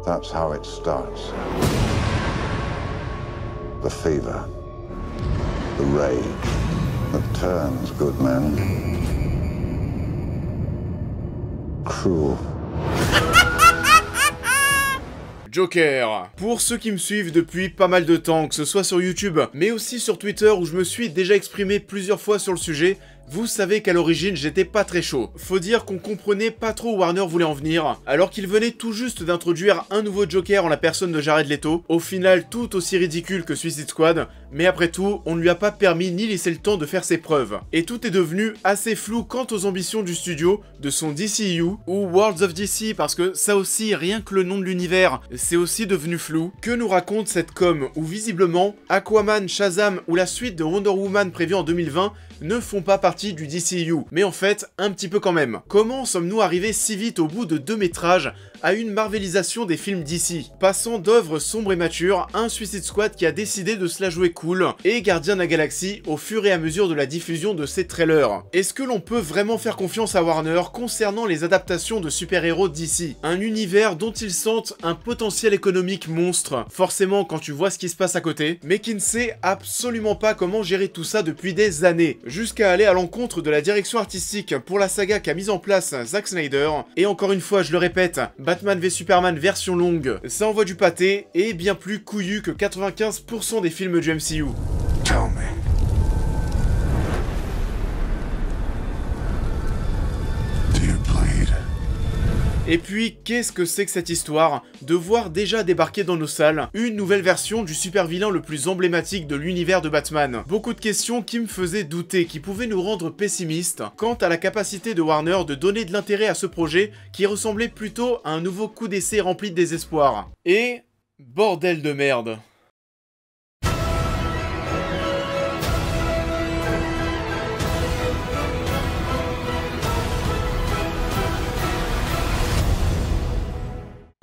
That's how it starts. The fever, the rage that turns good men cruel. Joker. Pour ceux qui me suivent depuis pas mal de temps, que ce soit sur YouTube, mais aussi sur Twitter où je me suis déjà exprimé plusieurs fois sur le sujet, vous savez qu'à l'origine j'étais pas très chaud. Faut dire qu'on comprenait pas trop où Warner voulait en venir, alors qu'il venait tout juste d'introduire un nouveau Joker en la personne de Jared Leto, au final tout aussi ridicule que Suicide Squad, mais après tout, on ne lui a pas permis ni laissé le temps de faire ses preuves. Et tout est devenu assez flou quant aux ambitions du studio, de son DCU, ou Worlds of DC, parce que ça aussi, rien que le nom de l'univers, c'est aussi devenu flou. Que nous raconte cette com où visiblement, Aquaman, Shazam ou la suite de Wonder Woman prévue en 2020 ne font pas partie du DCU, mais en fait, un petit peu quand même. Comment sommes-nous arrivés si vite au bout de 2 métrages à une marvelisation des films DC, passant d'œuvres sombres et matures à un Suicide Squad qui a décidé de se la jouer cool, et Gardiens de la Galaxie au fur et à mesure de la diffusion de ces trailers. Est-ce que l'on peut vraiment faire confiance à Warner concernant les adaptations de super-héros DC? Un univers dont ils sentent un potentiel économique monstre, forcément quand tu vois ce qui se passe à côté, mais qui ne sait absolument pas comment gérer tout ça depuis des années, jusqu'à aller à l'encontre de la direction artistique pour la saga qu'a mise en place Zack Snyder, et encore une fois je le répète, Batman v Superman version longue, ça envoie du pâté et bien plus couillu que 95% des films du MCU. Tell me. Do you bleed? Et puis, qu'est-ce que c'est que cette histoire de voir déjà débarquer dans nos salles une nouvelle version du super vilain le plus emblématique de l'univers de Batman? Beaucoup de questions qui me faisaient douter, qui pouvaient nous rendre pessimistes quant à la capacité de Warner de donner de l'intérêt à ce projet qui ressemblait plutôt à un nouveau coup d'essai rempli de désespoir. Et... bordel de merde.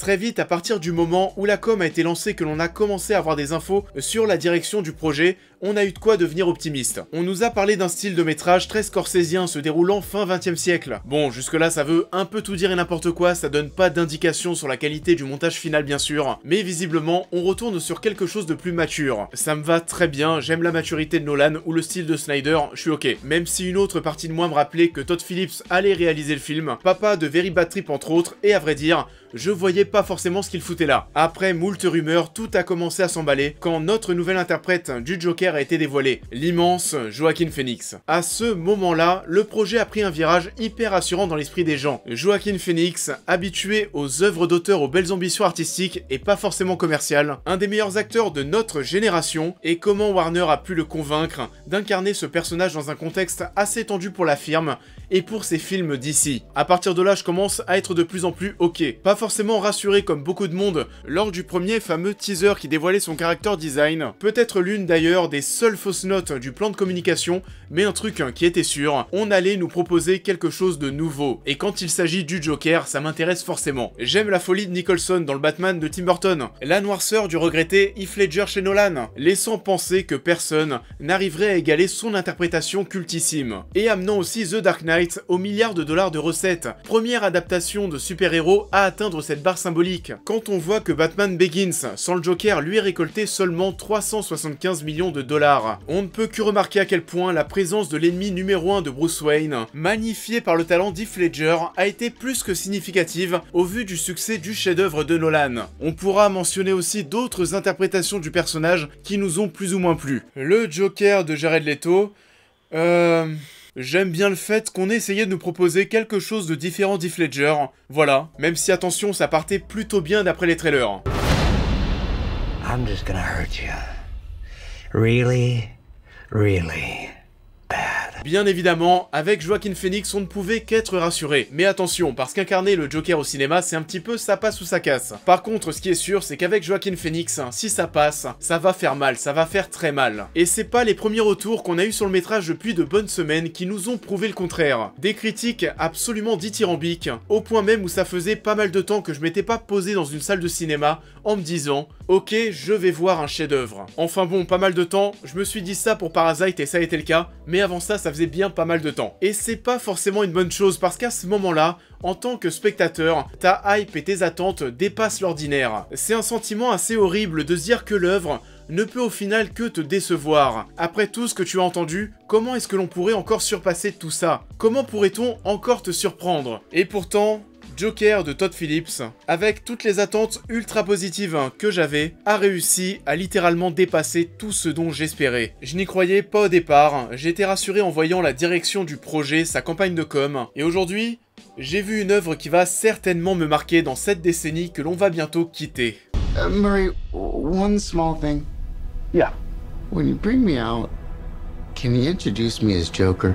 Très vite, à partir du moment où la com a été lancée, que l'on a commencé à avoir des infos sur la direction du projet, on a eu de quoi devenir optimiste. On nous a parlé d'un style de métrage très scorsésien se déroulant fin 20e siècle. Bon, jusque là ça veut un peu tout dire et n'importe quoi, ça donne pas d'indication sur la qualité du montage final bien sûr, mais visiblement on retourne sur quelque chose de plus mature. Ça me va très bien, j'aime la maturité de Nolan ou le style de Snyder, je suis ok. Même si une autre partie de moi me rappelait que Todd Phillips allait réaliser le film, papa de Very Bad Trip entre autres, et à vrai dire, je voyais pas forcément ce qu'il foutait là. Après moult rumeurs, tout a commencé à s'emballer quand notre nouvelle interprète du Joker a été dévoilée, l'immense Joaquin Phoenix. À ce moment-là, le projet a pris un virage hyper rassurant dans l'esprit des gens. Joaquin Phoenix, habitué aux œuvres d'auteur aux belles ambitions artistiques et pas forcément commerciales, un des meilleurs acteurs de notre génération, et comment Warner a pu le convaincre d'incarner ce personnage dans un contexte assez tendu pour la firme et pour ses films d'ici. À partir de là, je commence à être de plus en plus ok. Pas forcément rassuré comme beaucoup de monde lors du premier fameux teaser qui dévoilait son character design, peut-être l'une d'ailleurs des seules fausses notes du plan de communication, mais un truc qui était sûr, on allait nous proposer quelque chose de nouveau. Et quand il s'agit du Joker, ça m'intéresse forcément. J'aime la folie de Nicholson dans le Batman de Tim Burton, la noirceur du regretté Heath Ledger chez Nolan, laissant penser que personne n'arriverait à égaler son interprétation cultissime, et amenant aussi The Dark Knight aux milliards de dollars de recettes, première adaptation de super-héros à atteindre cette barre symbolique. Quand on voit que Batman Begins, sans le Joker, lui récolté seulement 375 millions de dollars, on ne peut que remarquer à quel point la présence de l'ennemi numéro 1 de Bruce Wayne, magnifié par le talent d'Heath Ledger, a été plus que significative au vu du succès du chef-d'œuvre de Nolan. On pourra mentionner aussi d'autres interprétations du personnage qui nous ont plus ou moins plu. Le Joker de Jared Leto... J'aime bien le fait qu'on ait essayé de nous proposer quelque chose de différent d'Heath Ledger, voilà, même si attention ça partait plutôt bien d'après les trailers. I'm just gonna hurt you. Really, really bad. Bien évidemment, avec Joaquin Phoenix, on ne pouvait qu'être rassuré. Mais attention, parce qu'incarner le Joker au cinéma, c'est un petit peu ça passe ou ça casse. Par contre, ce qui est sûr, c'est qu'avec Joaquin Phoenix, si ça passe, ça va faire mal, ça va faire très mal. Et c'est pas les premiers retours qu'on a eu sur le métrage depuis de bonnes semaines qui nous ont prouvé le contraire. Des critiques absolument dithyrambiques, au point même où ça faisait pas mal de temps que je m'étais pas posé dans une salle de cinéma en me disant « Ok, je vais voir un chef-d'œuvre ». Enfin bon, pas mal de temps, je me suis dit ça pour Parasite et ça a été le cas, mais avant ça ça faisait bien pas mal de temps. Et c'est pas forcément une bonne chose parce qu'à ce moment-là, en tant que spectateur, ta hype et tes attentes dépassent l'ordinaire. C'est un sentiment assez horrible de se dire que l'œuvre ne peut au final que te décevoir. Après tout ce que tu as entendu, comment est-ce que l'on pourrait encore surpasser tout ça? Comment pourrait-on encore te surprendre? Et pourtant, Joker de Todd Phillips, avec toutes les attentes ultra positives que j'avais, a réussi à littéralement dépasser tout ce dont j'espérais. Je n'y croyais pas au départ, j'étais rassuré en voyant la direction du projet, sa campagne de com, et aujourd'hui, j'ai vu une œuvre qui va certainement me marquer dans cette décennie que l'on va bientôt quitter. Murray, one small thing. Yeah. When you bring me out, can you introduce me as Joker?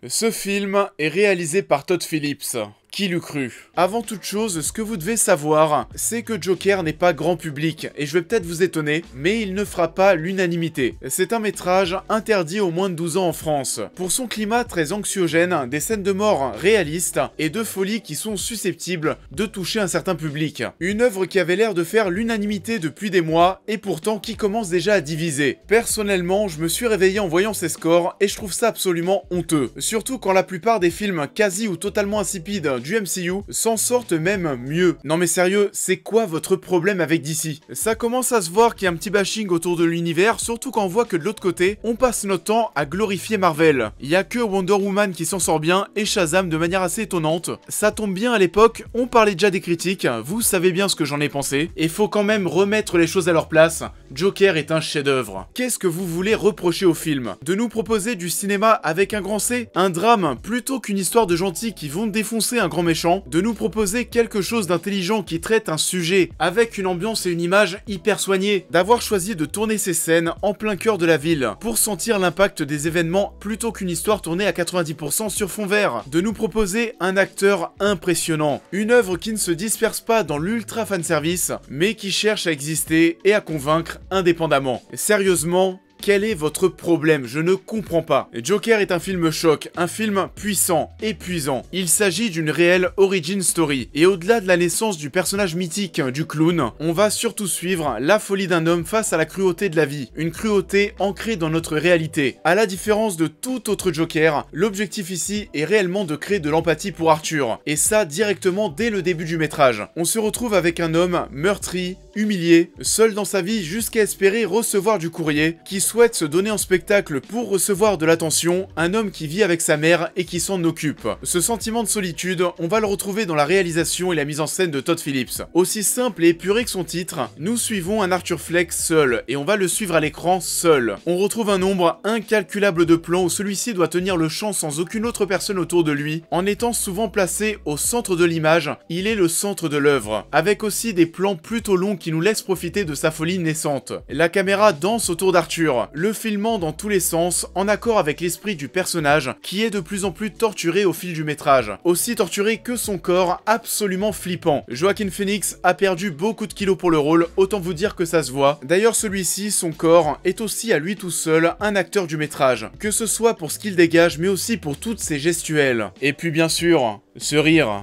Ce film est réalisé par Todd Phillips. Qui l'eût cru? Avant toute chose, ce que vous devez savoir, c'est que Joker n'est pas grand public, et je vais peut-être vous étonner, mais il ne fera pas l'unanimité. C'est un métrage interdit aux moins de 12 ans en France. Pour son climat très anxiogène, des scènes de mort réalistes, et de folie qui sont susceptibles de toucher un certain public. Une œuvre qui avait l'air de faire l'unanimité depuis des mois, et pourtant qui commence déjà à diviser. Personnellement, je me suis réveillé en voyant ces scores, et je trouve ça absolument honteux. Surtout quand la plupart des films quasi ou totalement insipides du MCU s'en sortent même mieux. Non mais sérieux, c'est quoi votre problème avec DC? Ça commence à se voir qu'il y a un petit bashing autour de l'univers, surtout quand on voit que de l'autre côté, on passe notre temps à glorifier Marvel. Il y a que Wonder Woman qui s'en sort bien et Shazam de manière assez étonnante. Ça tombe bien à l'époque, on parlait déjà des critiques, vous savez bien ce que j'en ai pensé, et faut quand même remettre les choses à leur place. Joker est un chef-d'œuvre. Qu'est-ce que vous voulez reprocher au film? De nous proposer du cinéma avec un grand C? Un drame plutôt qu'une histoire de gentils qui vont défoncer un grand méchant? De nous proposer quelque chose d'intelligent qui traite un sujet avec une ambiance et une image hyper soignées? D'avoir choisi de tourner ces scènes en plein cœur de la ville pour sentir l'impact des événements plutôt qu'une histoire tournée à 90% sur fond vert? De nous proposer un acteur impressionnant? Une œuvre qui ne se disperse pas dans l'ultra fanservice mais qui cherche à exister et à convaincre indépendamment. Sérieusement, quel est votre problème? Je ne comprends pas. Joker est un film choc, un film puissant, épuisant. Il s'agit d'une réelle origin story. Et au-delà de la naissance du personnage mythique du clown, on va surtout suivre la folie d'un homme face à la cruauté de la vie. Une cruauté ancrée dans notre réalité. À la différence de tout autre Joker, l'objectif ici est réellement de créer de l'empathie pour Arthur. Et ça directement dès le début du métrage. On se retrouve avec un homme meurtri, humilié, seul dans sa vie jusqu'à espérer recevoir du courrier, qui souhaite se donner en spectacle pour recevoir de l'attention, un homme qui vit avec sa mère et qui s'en occupe. Ce sentiment de solitude, on va le retrouver dans la réalisation et la mise en scène de Todd Phillips. Aussi simple et épuré que son titre, nous suivons un Arthur Fleck seul, et on va le suivre à l'écran seul. On retrouve un nombre incalculable de plans où celui-ci doit tenir le champ sans aucune autre personne autour de lui, en étant souvent placé au centre de l'image, il est le centre de l'œuvre, avec aussi des plans plutôt longs qui nous laissent profiter de sa folie naissante. La caméra danse autour d'Arthur, le filmant dans tous les sens, en accord avec l'esprit du personnage, qui est de plus en plus torturé au fil du métrage. Aussi torturé que son corps, absolument flippant. Joaquin Phoenix a perdu beaucoup de kilos pour le rôle, autant vous dire que ça se voit. D'ailleurs celui-ci, son corps, est aussi à lui tout seul un acteur du métrage, que ce soit pour ce qu'il dégage, mais aussi pour toutes ses gestuelles. Et puis bien sûr, ce rire.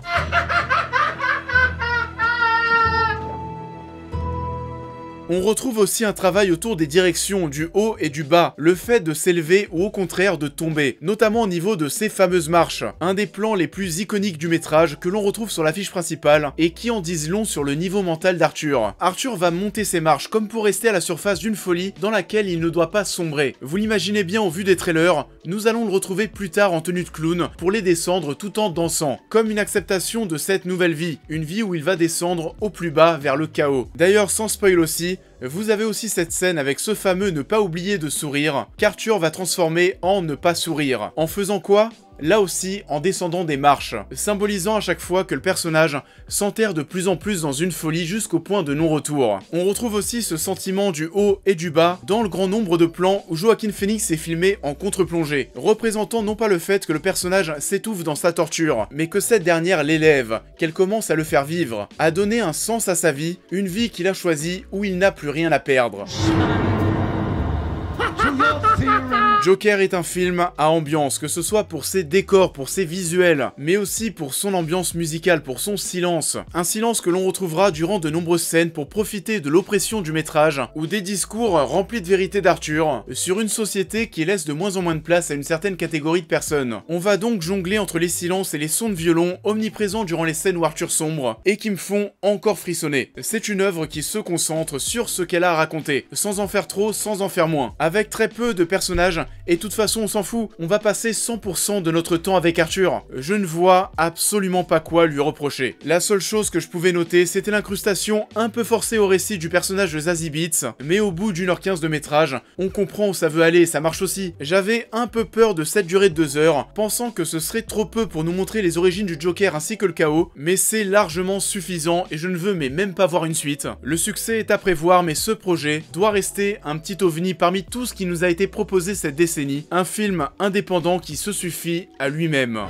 On retrouve aussi un travail autour des directions, du haut et du bas, le fait de s'élever ou au contraire de tomber, notamment au niveau de ces fameuses marches, un des plans les plus iconiques du métrage que l'on retrouve sur l'affiche principale et qui en disent long sur le niveau mental d'Arthur. Arthur va monter ses marches comme pour rester à la surface d'une folie dans laquelle il ne doit pas sombrer. Vous l'imaginez bien au vu des trailers, nous allons le retrouver plus tard en tenue de clown pour les descendre tout en dansant, comme une acceptation de cette nouvelle vie, une vie où il va descendre au plus bas vers le chaos. D'ailleurs sans spoil aussi, vous avez aussi cette scène avec ce fameux ne pas oublier de sourire, qu'Arthur va transformer en ne pas sourire. En faisant quoi ? Là aussi en descendant des marches, symbolisant à chaque fois que le personnage s'enterre de plus en plus dans une folie jusqu'au point de non-retour. On retrouve aussi ce sentiment du haut et du bas dans le grand nombre de plans où Joaquin Phoenix est filmé en contre-plongée, représentant non pas le fait que le personnage s'étouffe dans sa torture, mais que cette dernière l'élève, qu'elle commence à le faire vivre, à donner un sens à sa vie, une vie qu'il a choisie où il n'a plus rien à perdre. Joker est un film à ambiance, que ce soit pour ses décors, pour ses visuels, mais aussi pour son ambiance musicale, pour son silence. Un silence que l'on retrouvera durant de nombreuses scènes pour profiter de l'oppression du métrage, ou des discours remplis de vérité d'Arthur, sur une société qui laisse de moins en moins de place à une certaine catégorie de personnes. On va donc jongler entre les silences et les sons de violon omniprésents durant les scènes où Arthur sombre, et qui me font encore frissonner. C'est une œuvre qui se concentre sur ce qu'elle a à raconter, sans en faire trop, sans en faire moins, avec très peu de personnages. Et de toute façon on s'en fout, on va passer 100% de notre temps avec Arthur. Je ne vois absolument pas quoi lui reprocher. La seule chose que je pouvais noter, c'était l'incrustation un peu forcée au récit du personnage de Zazie Beetz, mais au bout d'1h15 de métrage, on comprend où ça veut aller et ça marche aussi. J'avais un peu peur de cette durée de 2 heures, pensant que ce serait trop peu pour nous montrer les origines du Joker ainsi que le chaos, mais c'est largement suffisant et je ne veux même pas voir une suite. Le succès est à prévoir, mais ce projet doit rester un petit ovni parmi tout ce qui nous a été proposé cette décennie, un film indépendant qui se suffit à lui-même.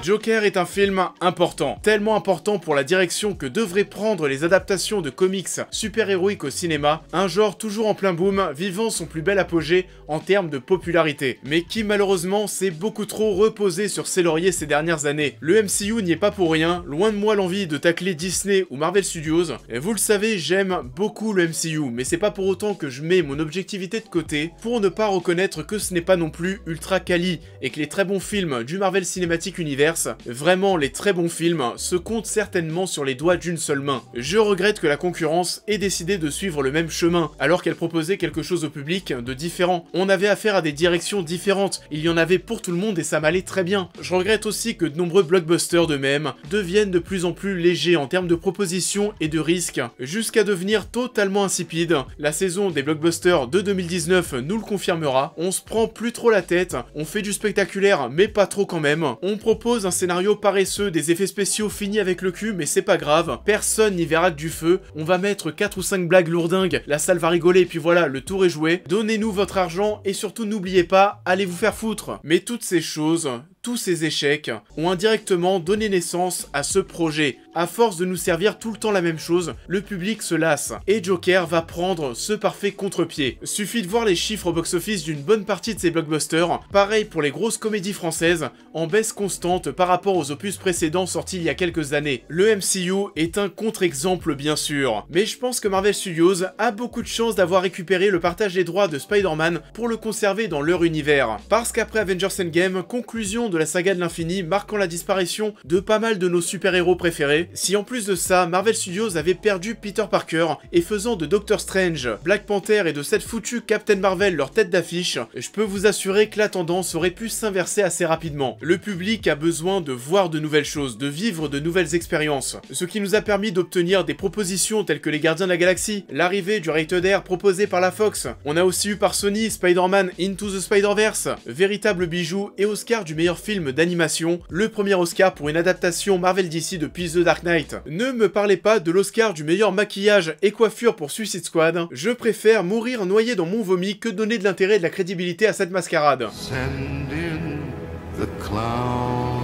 Joker est un film important, tellement important pour la direction que devraient prendre les adaptations de comics super-héroïques au cinéma, un genre toujours en plein boom, vivant son plus bel apogée en termes de popularité, mais qui malheureusement s'est beaucoup trop reposé sur ses lauriers ces dernières années. Le MCU n'y est pas pour rien, loin de moi l'envie de tacler Disney ou Marvel Studios. Et vous le savez, j'aime beaucoup le MCU, mais c'est pas pour autant que je mets mon objectivité de côté pour ne pas reconnaître que ce n'est pas non plus ultra quali, et que les très bons films du Marvel Cinematic Universe, vraiment les très bons films, se comptent certainement sur les doigts d'une seule main. Je regrette que la concurrence ait décidé de suivre le même chemin, alors qu'elle proposait quelque chose au public de différent. On avait affaire à des directions différentes, il y en avait pour tout le monde et ça m'allait très bien. Je regrette aussi que de nombreux blockbusters de même deviennent de plus en plus légers en termes de propositions et de risques, jusqu'à devenir totalement insipides. La saison des blockbusters de 2019 nous le confirmera, on se prend plus trop la tête, on fait du spectaculaire mais pas trop quand même, on propose un scénario paresseux, des effets spéciaux finis avec le cul, mais c'est pas grave, personne n'y verra que du feu, on va mettre 4 ou 5 blagues lourdingues, la salle va rigoler, et puis voilà, le tour est joué, donnez-nous votre argent, et surtout n'oubliez pas, allez vous faire foutre. Mais toutes ces choses, tous ces échecs, ont indirectement donné naissance à ce projet. À force de nous servir tout le temps la même chose, le public se lasse, et Joker va prendre ce parfait contre-pied. Suffit de voir les chiffres au box-office d'une bonne partie de ces blockbusters, pareil pour les grosses comédies françaises, en baisse constante par rapport aux opus précédents sortis il y a quelques années. Le MCU est un contre-exemple bien sûr, mais je pense que Marvel Studios a beaucoup de chance d'avoir récupéré le partage des droits de Spider-Man pour le conserver dans leur univers. Parce qu'après Avengers Endgame, conclusion de la saga de l'infini marquant la disparition de pas mal de nos super-héros préférés, si en plus de ça, Marvel Studios avait perdu Peter Parker et faisant de Doctor Strange, Black Panther et de cette foutue Captain Marvel leur tête d'affiche, je peux vous assurer que la tendance aurait pu s'inverser assez rapidement. Le public a besoin de voir de nouvelles choses, de vivre de nouvelles expériences, ce qui nous a permis d'obtenir des propositions telles que les Gardiens de la Galaxie, l'arrivée du Rated R proposé par la Fox, on a aussi eu par Sony Spider-Man Into the Spider-Verse, véritable bijou et Oscar du meilleur film d'animation, le premier Oscar pour une adaptation Marvel DC depuis The Dark Knight. Ne me parlez pas de l'Oscar du meilleur maquillage et coiffure pour Suicide Squad, je préfère mourir noyé dans mon vomi que donner de l'intérêt et de la crédibilité à cette mascarade. Send in the clowns.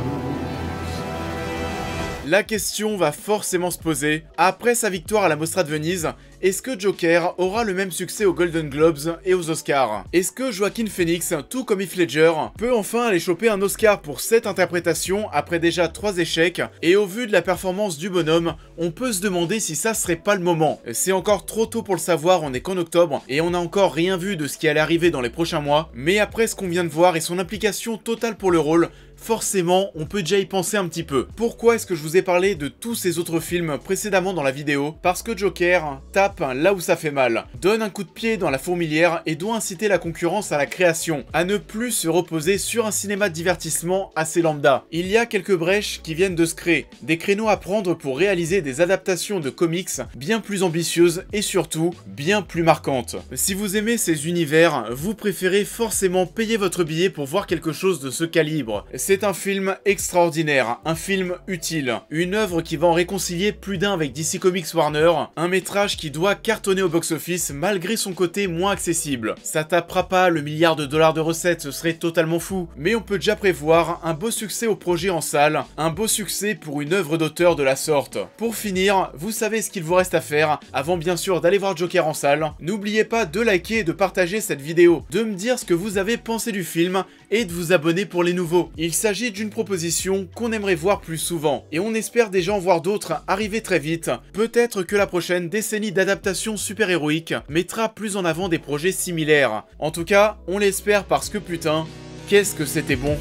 La question va forcément se poser, après sa victoire à la Mostra de Venise, est-ce que Joker aura le même succès aux Golden Globes et aux Oscars? Est-ce que Joaquin Phoenix, tout comme Heath Ledger, peut enfin aller choper un Oscar pour cette interprétation après déjà 3 échecs? Et au vu de la performance du bonhomme, on peut se demander si ça serait pas le moment. C'est encore trop tôt pour le savoir, on est qu'en octobre, et on n'a encore rien vu de ce qui allait arriver dans les prochains mois, mais après ce qu'on vient de voir et son implication totale pour le rôle, forcément, on peut déjà y penser un petit peu. Pourquoi est-ce que je vous ai parlé de tous ces autres films précédemment dans la vidéo? Parce que Joker tape là où ça fait mal, donne un coup de pied dans la fourmilière et doit inciter la concurrence à la création, à ne plus se reposer sur un cinéma de divertissement assez lambda. Il y a quelques brèches qui viennent de se créer, des créneaux à prendre pour réaliser des adaptations de comics bien plus ambitieuses et surtout bien plus marquantes. Si vous aimez ces univers, vous préférez forcément payer votre billet pour voir quelque chose de ce calibre. C'est un film extraordinaire, un film utile, une œuvre qui va en réconcilier plus d'un avec DC Comics Warner, un métrage qui doit cartonner au box-office malgré son côté moins accessible. Ça tapera pas le milliard de dollars de recettes, ce serait totalement fou, mais on peut déjà prévoir un beau succès au projet en salle, un beau succès pour une œuvre d'auteur de la sorte. Pour finir, vous savez ce qu'il vous reste à faire, avant bien sûr d'aller voir Joker en salle. N'oubliez pas de liker et de partager cette vidéo, de me dire ce que vous avez pensé du film et de vous abonner pour les nouveaux. Il s'agit d'une proposition qu'on aimerait voir plus souvent, et on espère déjà en voir d'autres arriver très vite. Peut-être que la prochaine décennie d'adaptation super-héroïque mettra plus en avant des projets similaires. En tout cas, on l'espère parce que putain, qu'est-ce que c'était bon.